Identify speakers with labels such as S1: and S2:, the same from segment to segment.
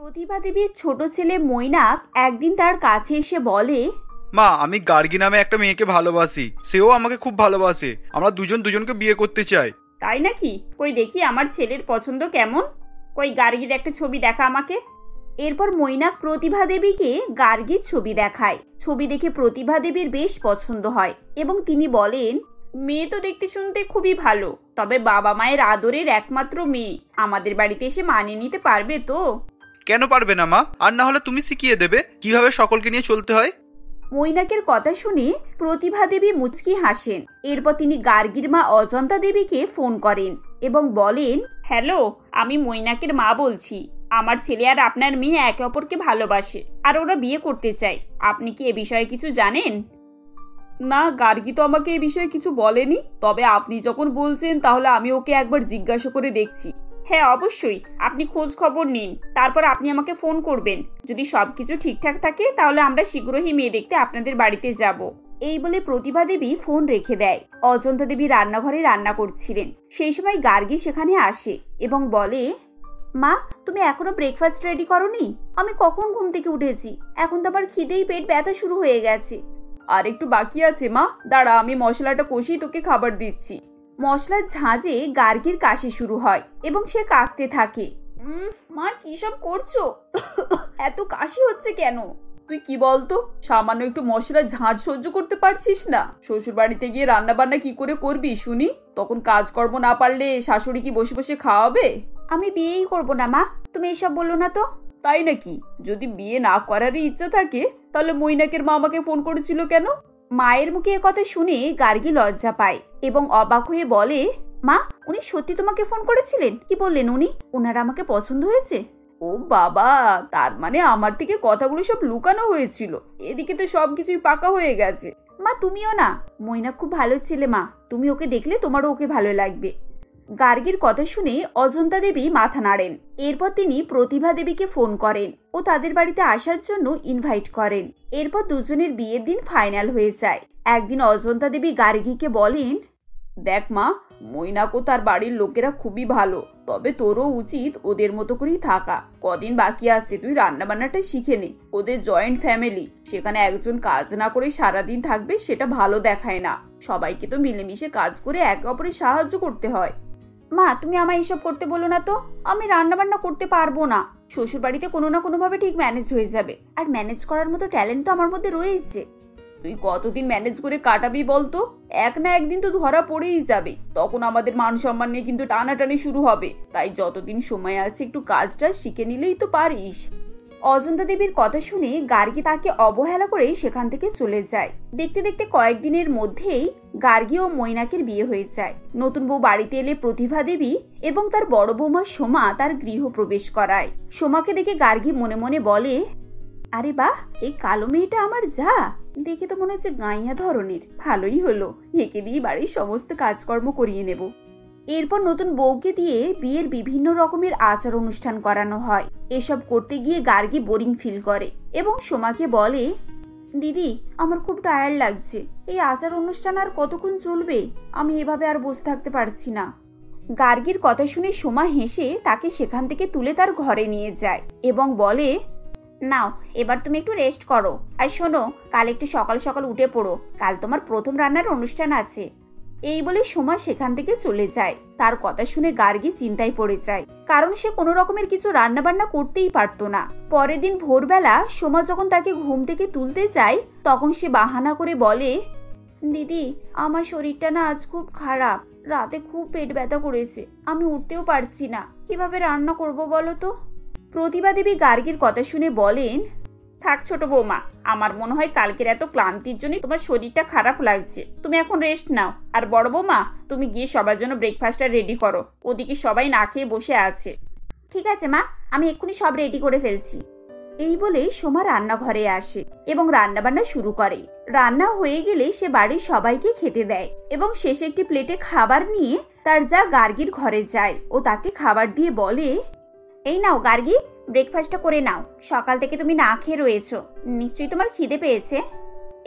S1: প্রতিভা দেবীর ছোট ছেলে মৈনাক একদিন তার কাছে এসে বলে,
S2: মা, আমি গার্গী নামে একটা মেয়েকে ভালোবাসি, সেও আমাকে খুব ভালোবাসে। আমরা দুজন দুজনকে বিয়ে করতে চাই।
S1: তাই নাকি? কই দেখি আমার ছেলের পছন্দ কেমন। কই গার্গীর একটা ছবি দেখা আমাকে। এরপর মৈনাক প্রতিভা দেবীকে গার্গীর ছবি দেখায়। ছবি দেখে প্রতিভা দেবীর বেশ পছন্দ হয় এবং তিনি বলেন, মেয়ে তো দেখতে শুনতে খুবই ভালো, তবে বাবা মায়ের আদরের একমাত্র মেয়ে, আমাদের বাড়িতে এসে মানিয়ে নিতে পারবে তো?
S2: কেন পারবে না মা? আর না হলে তুমি শিখিয়ে দেবে কিভাবে সকলকে নিয়ে চলতে হয়।
S1: মৈনাকের কথা শুনে প্রতিভা দেবী মুচকি হাসেন। এরপর তিনি গার্গীর মা অজন্তা দেবীকে ফোন করেন এবং বলেন, হ্যালো, আমি মৈনাকের মা বলছি। আমার ছেলে আর আপনার মেয়ে একে অপরকে ভালোবাসে আর ওরা বিয়ে করতে চায়। আপনি কি এ বিষয়ে কিছু জানেন? না, গার্গী তো আমাকে এ বিষয়ে কিছু বলেনি, তবে আপনি যখন বলছেন তাহলে আমি ওকে একবার জিজ্ঞাসা করে দেখছি। হ্যাঁ, অবশ্যই, আপনি খোঁজ খবর নিন, তারপর আপনি আমাকে ফোন করবেন। যদি সবকিছু ঠিকঠাক থাকে তাহলে আমরা শীঘ্রই মেয়ে দেখতে আপনাদের বাড়িতে যাব। এই বলে প্রতিভা দেবী ফোন রেখে দেয়। অজন্তা দেবী রান্নাঘরে রান্না করছিলেন। সেই সময় গার্গী সেখানে আসে এবং বলে, মা, তুমি এখনো ব্রেকফাস্ট রেডি করোনি? আমি কখন ঘুম থেকে উঠেছি, এখন তো আমার খিদেই পেট ব্যথা শুরু হয়ে গেছে। আর একটু বাকি আছে মা, দাঁড়া, আমি মশলাটা কষিয়ে তোকে খাবার দিচ্ছি। মশলার ঝাঁঝে গার্গীর কাশি শুরু হয় এবং সে কাশতে থাকে। মা, কি সব করছো? এত কাশি হচ্ছে কেন? তুই কি বলতো, সামান্য একটু মশলার ঝাঁঝ সহ্য করতে পারছিস না? শ্বশুর বাড়িতে গিয়ে রান্না বান্না কি করে করবি শুনি? তখন কাজকর্ম না পারলে শাশুড়ি কি বসে বসে খাওয়াবে? আমি বিয়েই করবো না মা, তুমি এসব বলো না তো। তাই নাকি? যদি বিয়ে না করারই ইচ্ছা থাকে তাহলে মৈনাকের মা আমাকে ফোন করেছিল কেন? মায়ের মুখে কথা শুনে গার্গী লজ্জা পায় এবং অবাক হয়ে বলে, মা, উনি সত্যি তোমাকে ফোন করেছিলেন? কি বললেন উনি? ওনার আমাকে পছন্দ হয়েছে? ও বাবা, তার মানে আমার থেকে কথাগুলো সব লুকানো হয়েছিল। এদিকে তো সবকিছুই পাকা হয়ে গেছে। মা, তুমিও না, মৈনাক খুব ভালো ছেলে মা, তুমি ওকে দেখলে তোমারও ওকে ভালো লাগবে। গার্গীর কথা শুনে অজন্তা দেবী মাথা নাড়েন। এরপর তিনি প্রতিভা দেবীকে ফোন করেন ও তাদের বাড়িতে আসার জন্য ইনভাইট করেন। এরপর দুজনের বিয়ের দিন ফাইনাল হয়ে যায়। একদিন অজন্তা দেবী গার্গীকে বলেন, দেখ মা, মৈনাক ও তার বাড়ির লোকেরা খুবই ভালো, তবে তোরও উচিত ওদের মতো করেই থাকা। কদিন বাকি আছে, তুই রান্না বান্নাটা শিখে নে। ওদের জয়েন্ট ফ্যামিলি, সেখানে একজন কাজ না করে সারাদিন থাকবে সেটা ভালো দেখায় না। সবাইকে তো মিলেমিশে কাজ করে একে অপরের সাহায্য করতে হয়। মা, তুমি আমায় এসব করতে বলো না তো, আমি রান্না বান্না করতে পারবো না। শ্বশুর বাড়িতে কোনো না কোনো ভাবে ঠিক ম্যানেজ হয়ে যাবে, আর ম্যানেজ করার মতো ট্যালেন্ট তো আমার মধ্যে রয়েছে। তুই কতদিন ম্যানেজ করে কাটাবি বলতো? এক না একদিন তো ধরা পড়েই যাবে, তখন আমাদের মান সম্মান নিয়ে কিন্তু টানাটানি শুরু হবে। তাই যতদিন সময় আছে একটু কাজটা শিখে নিলেই তো পারিস। অজন্তা দেবীর কথা শুনে গার্গী তাকে অবহেলা করে সেখান থেকে চলে যায়। দেখতে দেখতে কয়েকদিনের মধ্যেই গার্গী ও মৈনাকের বিয়ে হয়ে যায়। নতুন বউ বাড়িতে এলে প্রতিভা দেবী এবং তার বড় বৌমা সোমা তার গৃহ প্রবেশ করায়। সোমাকে দেখে গার্গী মনে মনে বলে, আরে বাহ, এই কালো মেয়েটা আমার যা, দেখে তো মনে হচ্ছে গাইয়া ধরনের। ভালোই হলো, একে দিয়ে বাড়ির সমস্ত কাজকর্ম করিয়ে নেব। এরপর নতুন বউকে দিয়ে বিয়ের বিভিন্ন রকমের আচার অনুষ্ঠান করানো হয়। এসব করতে গিয়ে গার্গী বোরিং ফিল করে এবং সোমাকে বলে, দিদি, আমার খুব টায়ার্ড লাগছে, এই আচার অনুষ্ঠান আর কতক্ষণ চলবে? আমি এভাবে আর বসে থাকতে পারছি না। গার্গীর কথা শুনে সোমা হেসে তাকে সেখান থেকে তুলে তার ঘরে নিয়ে যায় এবং বলে, নাও, এবার তুমি একটু রেস্ট করো। আর শোনো, কাল একটু সকাল সকাল উঠে পড়ো, কাল তোমার প্রথম রান্নার অনুষ্ঠান আছে। এই বলে সোমা সেখান থেকে চলে যায়। তার কথা শুনে গার্গী চিন্তায় পড়ে যায়, কারণ সে কোনো রকমের কিছু রান্না বান্না করতেই পারতো না। পরের দিন ভোরবেলা সোমা যখন তাকে ঘুম থেকে তুলতে যায়, তখন সে বাহানা করে বলে, দিদি, আমার শরীরটা না আজ খুব খারাপ, রাতে খুব পেট ব্যথা করেছে, আমি উঠতেও পারছি না, কিভাবে রান্না করব বলো তো? প্রতিভা দেবী গার্গীর কথা শুনে বলেন, থাক ছোট বৌমা, আমার মনে হয় কালকের এত ক্লান্তির জন্য তোমার শরীরটা খারাপ লাগছে, তুমি এখন রেস্ট নাও। আর বড় বৌমা, তুমি গিয়ে সবার জন্য ব্রেকফাস্টটা রেডি করো, ওদিকে সবাই না খেয়ে বসে আছে। ঠিক আছে মা, আমি এক্ষুনি সব রেডি করে ফেলছি। এই বলে সোমা রান্নাঘরে আসে এবং রান্না বান্না শুরু করে। রান্না হয়ে গেলে সে বাড়ির সবাইকে খেতে দেয় এবং শেষে একটি প্লেটে খাবার নিয়ে তার যা গার্গীর ঘরে যায় ও তাকে খাবার দিয়ে বলে, এই নাও গার্গী, ব্রেকফাস্টটা করে নাও, সকাল থেকে তুমি না খেয়ে রয়েছো, নিশ্চয়ই তোমার খিদে পেয়েছে।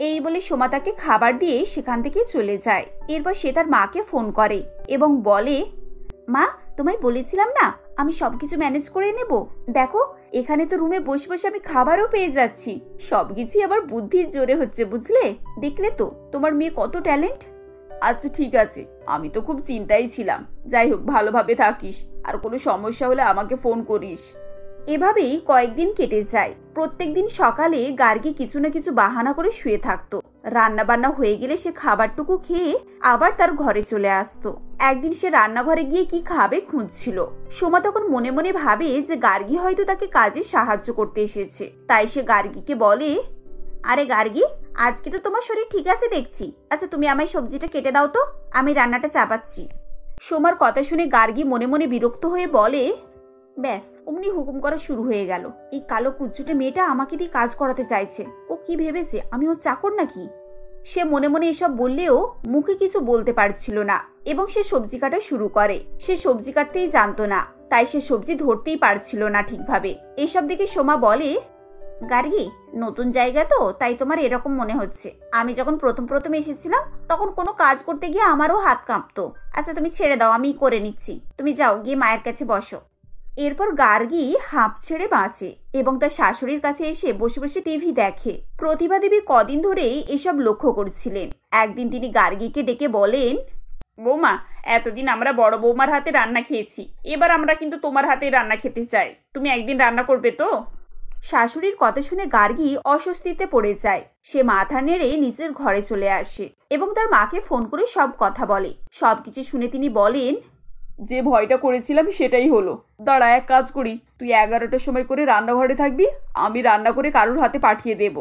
S1: এই বলে সোমা তাকে খাবার দিয়ে সেখান থেকে চলে যায়। এরপর সে তার মাকে ফোন করে এবং বলে, মা, তোমায় বলেছিলাম না আমি সবকিছু ম্যানেজ করে নেব। দেখো এখানে তো রুমে বসে বসে আমি খাবারও পেয়ে যাচ্ছি। সবকিছুই আবার বুদ্ধির জোরে হচ্ছে, বুঝলে? দেখলে তো তোমার মেয়ে কত ট্যালেন্ট। আচ্ছা ঠিক আছে, আমি তো খুব চিন্তায় ছিলাম। যাই হোক, ভালোভাবে থাকিস, আর কোনো সমস্যা হলে আমাকে ফোন করিস। এভাবেই কয়েকদিন কেটে যায়। প্রত্যেকদিন সকালে গার্গী কিছু না কিছু বাহানা করে শুয়ে থাকতো। রান্না বান্না হয়ে গেলে সে খাবারটুকু খেয়ে আবার তার ঘরে চলে আসতো। একদিন সে রান্নাঘরে গিয়ে কি খাবে খুঁজছিল। সোমা তখন মনে মনে ভাবে যে গার্গী হয়তো তাকে কাজে সাহায্য করতে এসেছে। তাই সে গার্গীকে বলে, আরে গার্গী, আজকে তো তোমার শরীর ঠিক আছে দেখছি। আচ্ছা তুমি আমায় সবজিটা কেটে দাও তো, আমি রান্নাটা চাপাচ্ছি। সোমার কথা শুনে গার্গী মনে মনে বিরক্ত হয়ে বলে, ব্যাস অমনি হুকুম করা শুরু হয়ে গেল। এই কালো কুজ্জুটে মেয়েটা আমাকে দিয়ে কাজ করাতে চাইছে। ও কি ভেবেছে আমি ওর চাকর নাকি? সে মনে মনে এসব বললেও মুখে কিছু বলতে পারছিল না এবং সে সবজি কাটা শুরু করে। সে সবজি কাটতেই জানতো না, তাই সে সবজি ধরতেই পারছিল না ঠিকভাবে। এসব দেখে সোমা বলে, গার্গী, নতুন জায়গা তো তাই তোমার এরকম মনে হচ্ছে। আমি যখন প্রথম এসেছিলাম তখন কোনো কাজ করতে গিয়ে আমারও হাত কাঁপতো। আচ্ছা তুমি ছেড়ে দাও, আমি করে নিচ্ছি। তুমি যাও গিয়ে মায়ের কাছে বসো। এরপর গার্গী হাঁপ ছেড়ে বাঁচে এবং তার শাশুড়ির কাছে এসে বসে বসে টিভি দেখে। প্রতিভা দেবী কদিন ধরেই এসব লক্ষ্য করছিলেন। একদিন তিনি গার্গীকে ডেকে বলেন, বৌমা, এতদিন আমরা বড় বৌমার হাতে রান্না খেয়েছি, এবার আমরা কিন্তু তোমার হাতে রান্না খেতে চাই। তুমি একদিন রান্না করবে তো? শাশুড়ির কথা শুনে গার্গী অস্বস্তিতে পড়ে যায়। সে মাথা নেড়ে নিজের ঘরে চলে আসে এবং তার মাকে ফোন করে সব কথা বলে। সবকিছু শুনে তিনি বলেন, যে ভয়টা করেছিলাম সেটাই হলো। দাঁড়া, এক কাজ করি, তুই 11টার সময় করে রান্নাঘরে থাকবি, আমি রান্না করে কারোর হাতে পাঠিয়ে দেব।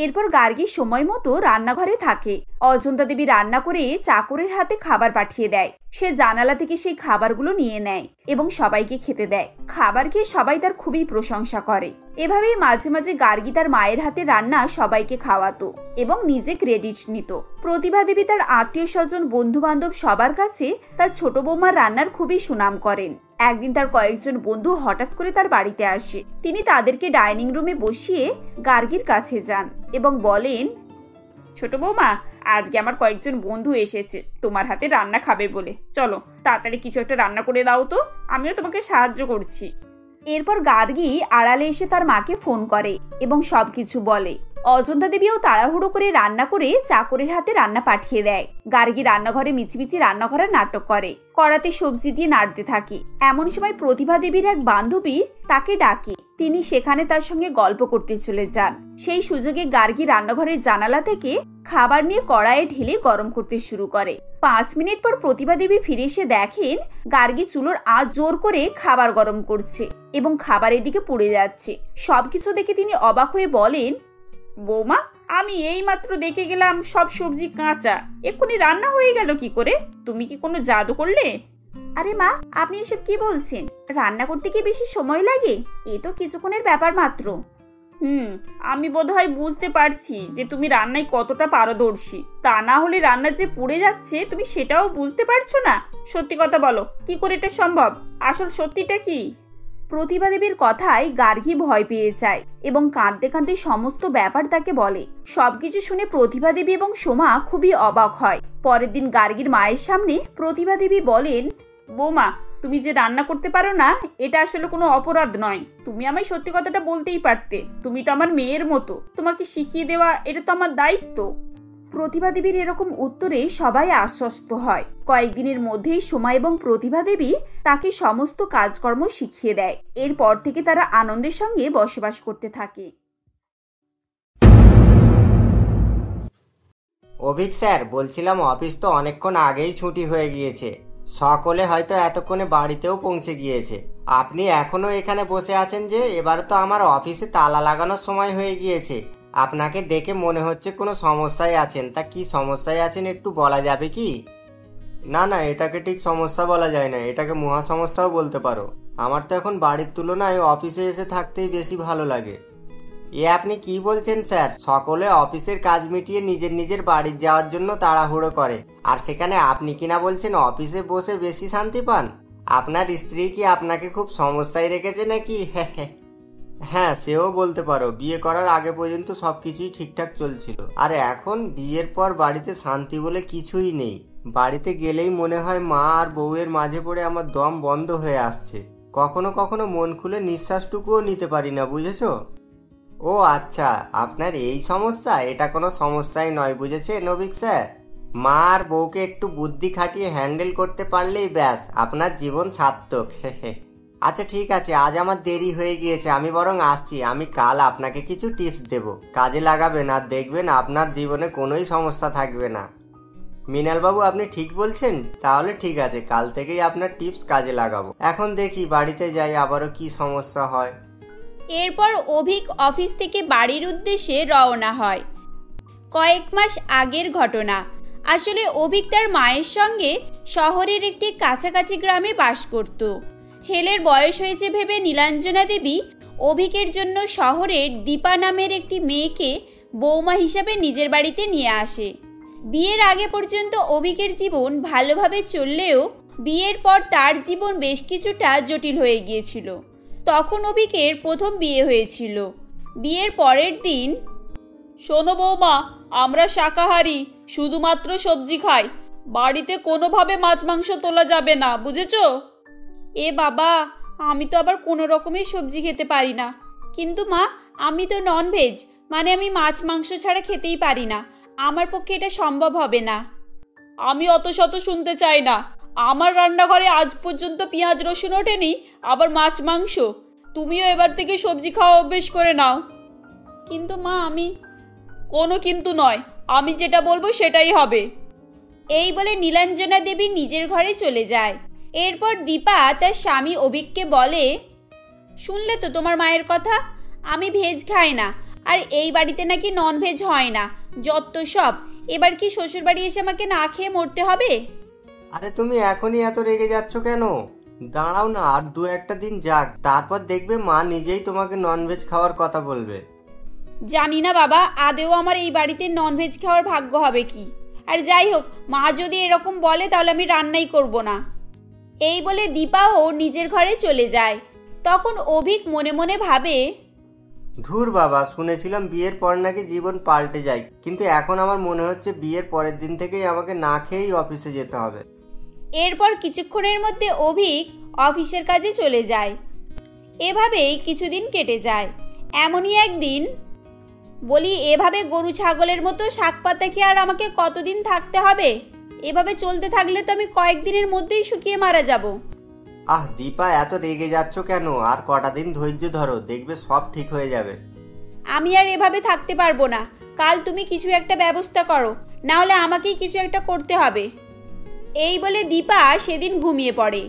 S1: এরপর গার্গী সময় মতো রান্নাঘরে থাকে। অজন্তা দেবী রান্না করে চাকরের হাতে খাবার পাঠিয়ে দেয়। সে জানালা থেকে সেই খাবারগুলো নিয়ে নেয় এবং সবাইকে খেতে দেয়। খাবার খেয়ে সবাই তার খুবই প্রশংসা করে। এভাবেই মাঝে মাঝে গার্গী তার মায়ের হাতে রান্না সবাইকে খাওয়াতো এবং নিজে ক্রেডিট নিত। প্রতিভা দেবী তার আত্মীয় স্বজন, বন্ধু বান্ধব সবার কাছে তার ছোট বৌমার রান্নার খুবই সুনাম করেন। একদিন তার কয়েকজন বন্ধু হঠাৎ করে তার বাড়িতে আসে। তিনি তাদেরকে ডাইনিং রুমে বসিয়ে গার্গীর কাছে যান এবং বলেন, ছোট বৌমা, আজকে আমার কয়েকজন বন্ধু এসেছে তোমার হাতে রান্না খাবে বলে। চলো তাড়াতাড়ি কিছু একটা রান্না করে দাও তো, আমিও তোমাকে সাহায্য করছি। এরপর গার্গী আড়ালে এসে তার মাকে ফোন করে এবং সবকিছু বলে। অজন্তা দেবীও তাড়াহুড়ো করে রান্না করে চাকরের হাতে রান্না পাঠিয়ে দেয়। গার্গী রান্নাঘরে মিছিমিছি রান্না করার নাটক করে, কড়াতে সবজি দিয়ে নাড়তে থাকে। এমন সময় প্রতিভা দেবীর এক বান্ধবী তাকে ডাকে। তিনি সেখানে তার সঙ্গে গল্প করতে চলে যান। সেই সুযোগে গার্গী রান্নাঘরের জানালা থেকে খাবার নিয়ে কড়াইয়ে ঢেলে গরম করতে শুরু করে। 5 মিনিট পর প্রতিভা দেবী ফিরে এসে দেখেন গার্গী চুলোর আঁচ জোর করে খাবার গরম করছে এবং খাবারের দিকে পুড়ে যাচ্ছে। সবকিছু দেখে তিনি অবাক হয়ে বলেন, বৌমা, আমি এই মাত্র দেখে গেলাম সব সবজি কাঁচা, এক্ষুনি রান্না হয়ে গেল কি করে? তুমি কি কোনো জাদু করলে? আরে মা, আপনি এসব কি বলছেন? রান্না করতে কি বেশি সময় লাগে? এ তো কিছুক্ষণের ব্যাপার মাত্র। আমি বোধহয় বুঝতে পারছি যে তুমি রান্নায় কতটা পারদর্শী। তা না হলে রান্না যে পুড়ে যাচ্ছে তুমি সেটাও বুঝতে পারছো না? সত্যি কথা বলো, কি করে এটা সম্ভব? আসল সত্যিটা কি? প্রতিভা দেবীর কথায় গার্গী ভয় পেয়ে যায় এবং কাঁদতে কাঁদতে সমস্ত ব্যাপার তাকে বলে। সবকিছু শুনে প্রতিভা দেবী এবং সোমা খুবই অবাক হয়। পরের দিন গার্গীর মায়ের সামনে প্রতিভা দেবী বলেন, বৌমা, তুমি যে রান্না করতে পারো না এটা আসলে কোনো অপরাধ নয়। তুমি আমায় সত্যি কথাটা বলতেই পারতে। তুমি তো আমার মেয়ের মতো, তোমাকে শিখিয়ে দেওয়া এটা তো আমার দায়িত্ব। প্রতিভা দেবীর এরকম উত্তরে সবাই আশ্বস্ত হয়। কয়েকদিনের মধ্যেই সোমা এবং প্রতিভা দেবী তাকে সমস্ত কাজকর্ম শিখিয়ে দেয়। এরপর থেকে তারা আনন্দের সঙ্গে বসবাস করতে থাকে।
S3: অভিক স্যার, বলছিলাম অফিস তো অনেকক্ষণ আগেই ছুটি হয়ে গিয়েছে। সকলে হয়তো এতক্ষণে বাড়িতেও পৌঁছে গিয়েছে। আপনি এখনো এখানে বসে আছেন যে? এবার তো আমার অফিসে তালা লাগানোর সময় হয়ে গিয়েছে। আপনাকে দেখে মনে হচ্ছে কোনো সমস্যায় আছেন। তা কি সমস্যায় আছেন একটু বলা যাবে কি? না না, এটাকে ঠিক সমস্যা বলা যায় না, এটাকে মহা সমস্যাও বলতে পারো। আমার তো এখন বাড়ির তুলনায় অফিসে এসে থাকতেই বেশি ভালো লাগে। এ আপনি কি বলছেন স্যার? সকলে অফিসের কাজ মিটিয়ে নিজের নিজের বাড়ি যাওয়ার জন্য তাড়াহুড়ো করে, আর সেখানে আপনি কিনা বলছেন অফিসে বসে বেশি শান্তি পান। আপনার স্ত্রী কি আপনাকে খুব সমস্যায় রেখেছে নাকি? হ্যাঁ, সেও বলতে পারো। বিয়ে করার আগে পর্যন্ত সবকিছুই ঠিকঠাক চলছিল, আর এখন বিয়ের পর বাড়িতে শান্তি বলে কিছুই নেই। বাড়িতে গেলেই মনে হয় মা আর বউয়ের মাঝে পড়ে আমার দম বন্ধ হয়ে আসছে। কখনো কখনো মন খুলে নিঃশ্বাসটুকুও নিতে পারি না, বুঝেছো? ও আচ্ছা, আপনার এই সমস্যা। এটা কোনো সমস্যাই নয়, বুঝেছে নবিক স্যার। মা আর বউকে একটু বুদ্ধি খাটিয়ে হ্যান্ডেল করতে পারলেই ব্যাস আপনার জীবন সার্থক। আচ্ছা ঠিক আছে, আজ আমার দেরি হয়ে গিয়েছে, আমি বরং আসছি। আমি কাল আপনাকে কিছু টিপস দেব, কাজে লাগাবেন আর দেখবেন আপনার জীবনে কোনোই সমস্যা থাকবে না। মৃণালবাবু, আপনি ঠিক বলছেন। তাহলে ঠিক আছে, কাল থেকেই আপনার টিপস কাজে লাগাবো। এখন দেখি বাড়িতে যাই, আবারও কি সমস্যা হয়।
S1: এরপর অভিক অফিস থেকে বাড়ির উদ্দেশ্যে রওনা হয়। কয়েক মাস আগের ঘটনা। আসলে অভিক তার মায়ের সঙ্গে শহরের একটি কাছাকাছি গ্রামে বাস করত। ছেলের বয়স হয়েছে ভেবে নীলাঞ্জনা দেবী অভিকের জন্য শহরের দীপা নামের একটি মেয়েকে বৌমা হিসাবে নিজের বাড়িতে নিয়ে আসে। বিয়ের আগে পর্যন্ত অভিকের জীবন ভালোভাবে চললেও বিয়ের পর তার জীবন বেশ কিছুটা জটিল হয়ে গিয়েছিল। তখন অভিকের প্রথম বিয়ে হয়েছিল। বিয়ের পরের দিন, শোনো বৌমা, আমরা শাকাহারি, শুধুমাত্র সবজি খাই, বাড়িতে কোনোভাবে মাছ মাংস তোলা যাবে না, বুঝেছো? এ বাবা, আমি তো আবার কোনো রকমের সবজি খেতে পারি না। কিন্তু মা, আমি তো ননভেজ, মানে আমি মাছ মাংস ছাড়া খেতেই পারি না। আমার পক্ষে এটা সম্ভব হবে না। আমি অত শত শুনতে চাই না। আমার রান্নাঘরে আজ পর্যন্ত পেঁয়াজ রসুন ওঠেনি, আবার মাছ মাংস। তুমিও এবার থেকে সবজি খাওয়া অভ্যেস করে নাও। কিন্তু মা, আমি... কোনো কিন্তু নয়, আমি যেটা বলবো সেটাই হবে। এই বলে নীলাঞ্জনা দেবী নিজের ঘরে চলে যায়। এরপর দীপা তার স্বামী অভিককে বলে, শুনলে তো তোমার মায়ের কথা, আমি ভেজ খাই না, আর এই বাড়িতে নাকি ননভেজ হয় না। যত সব, এবার কি শ্বশুর বাড়ি এসে আমাকে না খেয়ে মরতে হবে?
S3: আরে তুমি এখনই এত রেগে যাচ্ছ কেন? দাঁড়াও না, আর দু একটা দিন যাক, তারপর দেখবে মা নিজেই তোমাকে ননভেজ খাওয়ার কথা বলবে।
S1: জানি না বাবা, আদেও আমার এই বাড়িতে ননভেজ খাওয়ার ভাগ্য হবে কি। আর যাই হোক, মা যদি এরকম বলে তাহলে আমি রান্নাই করব না। এই বলে দীপাও নিজের ঘরে চলে যায়। তখন অভিক মনে মনে ভাবে,
S3: ধুর বাবা, শুনেছিলাম বিয়ের পর নাকি জীবন পাল্টে যায়, কিন্তু এখন আমার মনে হচ্ছে বিয়ের পরের দিন থেকেই আমাকে না খেয়েই অফিসে যেতে হবে।
S1: এরপর কিছুক্ষণের মধ্যে অভিক অফিসের কাজে চলে যায়। এভাবেই কিছুদিন কেটে যায়। এমনই একদিন, বলি, এভাবে গরু ছাগলের মতো শাক পাতা খেয়ে আর আমাকে কতদিন থাকতে হবে? এভাবে চলতে থাকলে তো আমি কয়েকদিনের মধ্যেই শুকিয়ে মারা যাব।
S3: আহ দীপা, এত রেগে যাচ্ছ কেন? আর কটা দিন ধৈর্য ধরো, দেখবে সব ঠিক হয়ে যাবে।
S1: আমি আর এভাবে থাকতে পারবো না। কাল তুমি কিছু একটা ব্যবস্থা করো, না হলে আমাকেই কিছু একটা করতে হবে। এই বলে দীপা সেদিন ঘুমিয়ে পড়ে।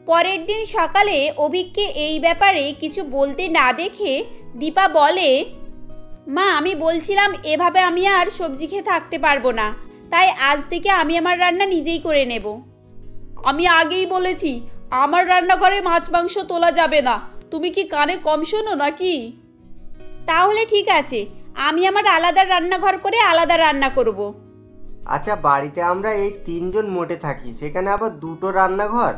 S1: পরের দিন সকালে অভিককে এই ব্যাপারে কিছু বলতে না দেখে দীপা বলে, মা, আমি বলছিলাম এভাবে আমি আর সবজি খেয়ে থাকতে পারবো না, তাই আজ থেকে আমি আমার রান্না নিজেই করে নেব। আমি আগেই বলেছি আমার রান্নাঘরে মাছ মাংস তোলা যাবে না। তুমি কি কানে কম শোনো নাকি? তাহলে ঠিক আছে, আমি আমার আলাদা রান্নাঘর করে আলাদা রান্না করব।
S3: আচ্ছা, বাড়িতে আমরা এই 3 জন মোটে থাকি, সেখানে আবার 2টো রান্নাঘর?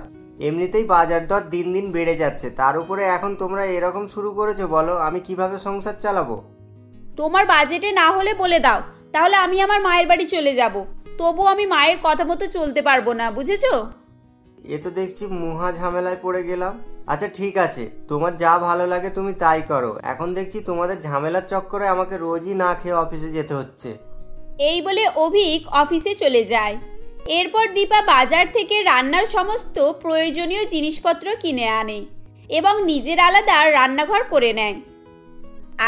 S3: এমনিতেই বাজার দর দিন দিন বেড়ে যাচ্ছে, তার উপরে এখন তোমরা এরকম শুরু করেছো। বলো, আমি কিভাবে সংসার চালাবো?
S1: তোমার বাজেটে না হলে বলে দাও, তাহলে আমি আমার মায়ের বাড়ি চলে যাব। তবু আমি মায়ের কথা মতো চলতে পারবো না, বুঝেছো?
S3: এ তো দেখছি মহা ঝামেলায় পড়ে গেলাম। আচ্ছা ঠিক আছে, তোমার যা ভালো লাগে তুমি তাই করো। এখন দেখছি তোমাদের ঝামেলার চক্করে আমাকে রোজই না খেয়ে অফিসে যেতে হচ্ছে।
S1: এই বলে অভিক অফিসে চলে যায়। এরপর দীপা বাজার থেকে রান্নার সমস্ত প্রয়োজনীয় জিনিসপত্র কিনে আনে এবং নিজের আলাদা রান্নাঘর করে নেয়।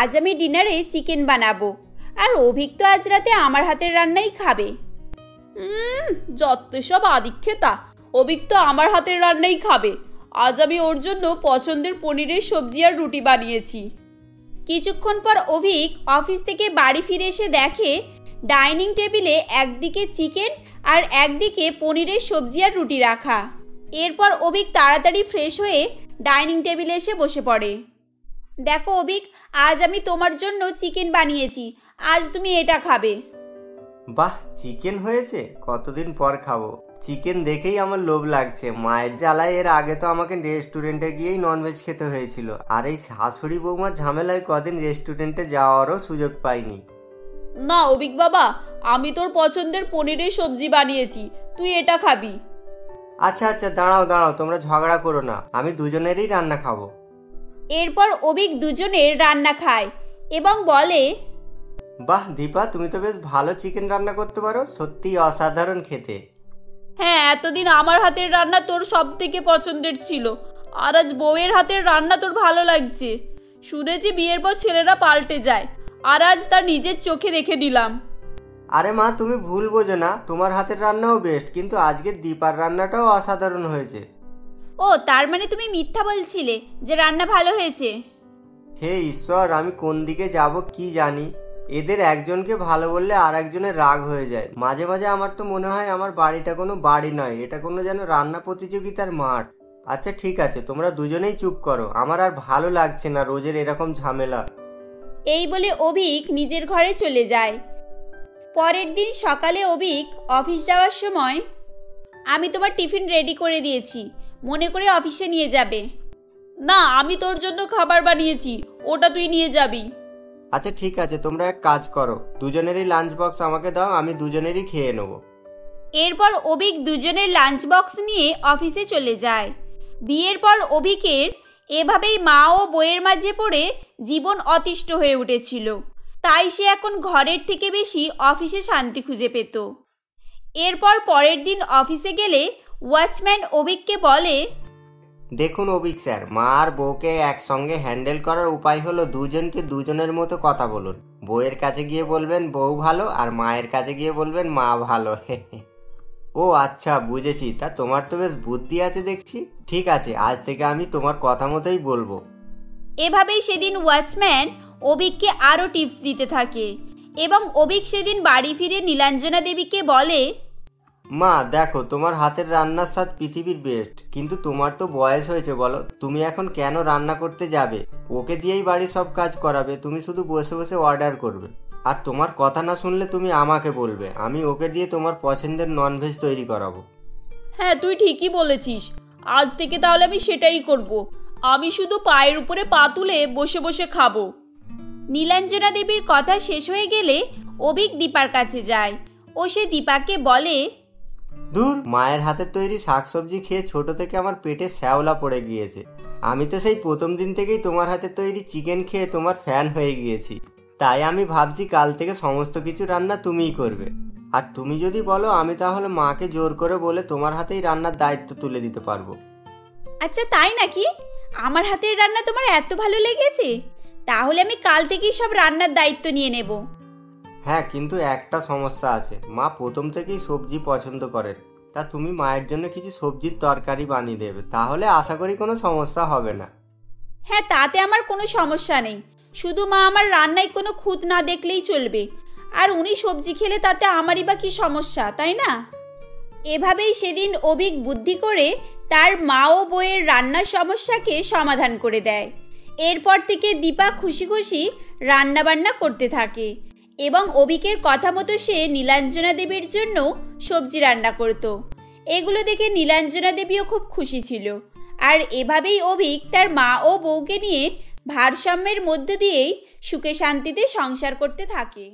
S1: আজ আমি ডিনারে চিকেন বানাবো, আর অভিক তো আজ রাতে আমার হাতের রান্নাই খাবে। যত সব আদিক্ষেতা, অভিক তো আমার হাতের রান্নাই খাবে। আজ আমি ওর জন্য পছন্দের পনিরের সবজি আর রুটি বানিয়েছি। কিছুক্ষণ পর অভিক অফিস থেকে বাড়ি ফিরে এসে দেখে ডাইনিং টেবিলে একদিকে চিকেন আর একদিকে পনিরের সবজি আর রুটি রাখা। এরপর অভিক তাড়াতাড়ি ফ্রেশ হয়ে ডাইনিং টেবিলে এসে বসে পড়ে। দেখো অভিক, আজ আমি তোমার জন্য চিকেন বানিয়েছি, আজ তুমি এটা খাবে।
S3: বাহ, চিকেন হয়েছে? কতদিন পর খাবো। চিকেন দেখেই আমার লোভ লাগছে। মায়ের জ্বালায় এর আগে তো আমাকে রেস্টুরেন্টে গিয়েই ননভেজ খেতে হয়েছিল, আর এই শাশুড়ি বৌমার ঝামেলায় কদিন রেস্টুরেন্টে যাওয়ারও সুযোগ পাইনি।
S1: না অভিক বাবা, আমি তোর পছন্দের পনিরের সবজি বানিয়েছি, তুই এটা খাবি।
S3: আচ্ছা আচ্ছা, দাঁড়াও দাঁড়াও, তোমরা ঝগড়া করো না, আমি দুজনেরই রান্না খাবো।
S1: এরপর অভিক দুজনের রান্না খায় এবং বলে,
S3: বাহ দীপা, তুমি তো বেশ ভালো চিকেন রান্না করতে পারো, সত্যিই অসাধারণ খেতে।
S1: হ্যাঁ, এতদিন আমার হাতের রান্না তোর সব থেকে পছন্দের ছিল, আর আজ বউয়ের হাতের রান্না তোর ভালো লাগছে। শুনেছি বিয়ের পর ছেলেরা পাল্টে যায়, আর আজ তার নিজের চোখে দেখে দিলাম।
S3: আরে মা, তুমি ভুল বোঝো না, তোমার হাতের রান্নাও বেস্ট, কিন্তু আজকের দীপার রান্নাটাও অসাধারণ হয়েছে।
S1: ও, তার মানে তুমি মিথ্যা বলছিলে যে রান্না ভালো হয়েছে?
S3: হে ঈশ্বর, আমি কোন দিকে যাব কি জানি। এদের একজনকে ভালো বললে আর একজনের রাগ হয়ে যায়। মাঝে মাঝে আমার তো মনে হয় আমার বাড়িটা কোনো বাড়ি নয়, এটা কোনো যেন রান্না প্রতিযোগিতার মাঠ। আচ্ছা ঠিক আছে, তোমরা দুজনেই চুপ করো, আমার আর ভালো লাগছে না রোজের এরকম ঝামেলা।
S1: এই বলে অভিক নিজের ঘরে চলে যায়। পরের দিন সকালে অভিক অফিস যাওয়ার সময়, আমি তোমার টিফিন রেডি করে দিয়েছি, মনে করে অফিসে নিয়ে যাবে। না, আমি তোর জন্য খাবার বানিয়েছি, ওটা তুই নিয়ে যাবি।
S3: আচ্ছা ঠিক আছে, তোমরা এক কাজ করো, দুজনেরই লাঞ্চ বক্স আমাকে দাও, আমি দুজনেরই খেয়ে নেবো।
S1: এরপর অভিক দুজনের লাঞ্চ বক্স নিয়ে অফিসে চলে যায়। বিয়ের পর অভিকের এভাবেই মা ও বউয়ের মাঝে পড়ে জীবন অতিষ্ঠ হয়ে উঠেছিল, তাই সে এখন ঘরের থেকে বেশি অফিসে শান্তি খুঁজে পেত। এরপর পরের দিন অফিসে গেলে ওয়াচম্যান অভিককে বলে,
S3: দেখুন অভিক স্যার, মা আর বউকে একসঙ্গে হ্যান্ডেল করার উপায় হলো দুজনকে দুজনের মতো কথা বলুন। বউয়ের কাছে গিয়ে বলবেন বউ ভালো, আর মায়ের কাছে গিয়ে বলবেন মা ভালো। ও আচ্ছা, বুঝেছি, তা তোমার তো বেশ বুদ্ধি আছে দেখছি। ঠিক আছে, আজ থেকে আমি তোমার কথা মতোই বলবো।
S1: এভাবেই সেদিন ওয়াচম্যান অভিককে আরও টিপস দিতে থাকে এবং অভিক সেদিন বাড়ি ফিরে নীলাঞ্জনা দেবীকে বলে,
S3: মা দেখো, তোমার হাতের রান্নার স্বাদ পৃথিবীর বেস্ট, কিন্তু তোমার তো বয়স হয়েছে, বলো তুমি এখন কেন রান্না করতে যাবে? ওকে দিয়েই বাড়ির সব কাজ করাবে, তুমি শুধু বসে বসে অর্ডার করবে। আর তোমার কথা না শুনলে তুমি আমাকে বলবে, আমি ওকে দিয়ে তোমার পছন্দের ননভেজ তৈরি করাবো।
S1: হ্যাঁ, তুই ঠিকই বলেছিস, আজ থেকে তাহলে আমি সেটাই করব। আমি শুধু পায়ের উপরে পা তুলে বসে বসে খাবো। নীলাঞ্জনা দেবীর কথা শেষ হয়ে গেলে অভিক দীপার কাছে যায় ও সে দীপাকে বলে,
S3: দূর, মায়ের হাতের তৈরি শাকসবজি খেয়ে ছোট থেকে আমার পেটে শ্যাওলা পড়ে গিয়েছে। আমি তো সেই প্রথম দিন থেকেই তোমার হাতের তৈরি চিকেন খেয়ে তোমার ফ্যান হয়ে গিয়েছি। তাই আমি ভাবছি কাল থেকে সমস্ত কিছু রান্না তুমিই করবে। আর তুমি যদি বলো, আমি তাহলে মাকে জোর করে বলে তোমার হাতেই রান্নার দায়িত্ব তুলে দিতে পারবো।
S1: আচ্ছা তাই নাকি? আমার হাতের রান্না তোমার এত ভালো লেগেছে? তাহলে আমি কাল থেকেই সব রান্নার দায়িত্ব নিয়ে নেব।
S3: হ্যাঁ, কিন্তু একটা সমস্যা আছে, মা প্রথম থেকেই সবজি পছন্দ করেন। তা তুমি মায়ের জন্য কিছু সবজির তরকারি বানিয়ে দেবে, তাহলে আশা করি কোনো সমস্যা হবে না।
S1: হ্যাঁ, তাতে আমার কোনো সমস্যা নেই, শুধু মা আমার রান্নায় কোনো খুঁত না দেখলেই চলবে। আর উনি সবজি খেলে তাতে আমারই বা কী সমস্যা, তাই না? এভাবেই সেদিন অভিক বুদ্ধি করে তার মা ও বউয়ের রান্নার সমস্যাকে সমাধান করে দেয়। এরপর থেকে দীপা খুশি খুশি রান্নাবান্না করতে থাকে এবং অভিকের কথা মতো সে নীলাঞ্জনা দেবীর জন্য সবজি রান্না করত। এগুলো দেখে নীলাঞ্জনা দেবীও খুব খুশি ছিল। আর এভাবেই অভিক তার মা ও বউকে নিয়ে ভারসাম্যের মধ্যে দিয়েই সুখে শান্তিতে সংসার করতে থাকে।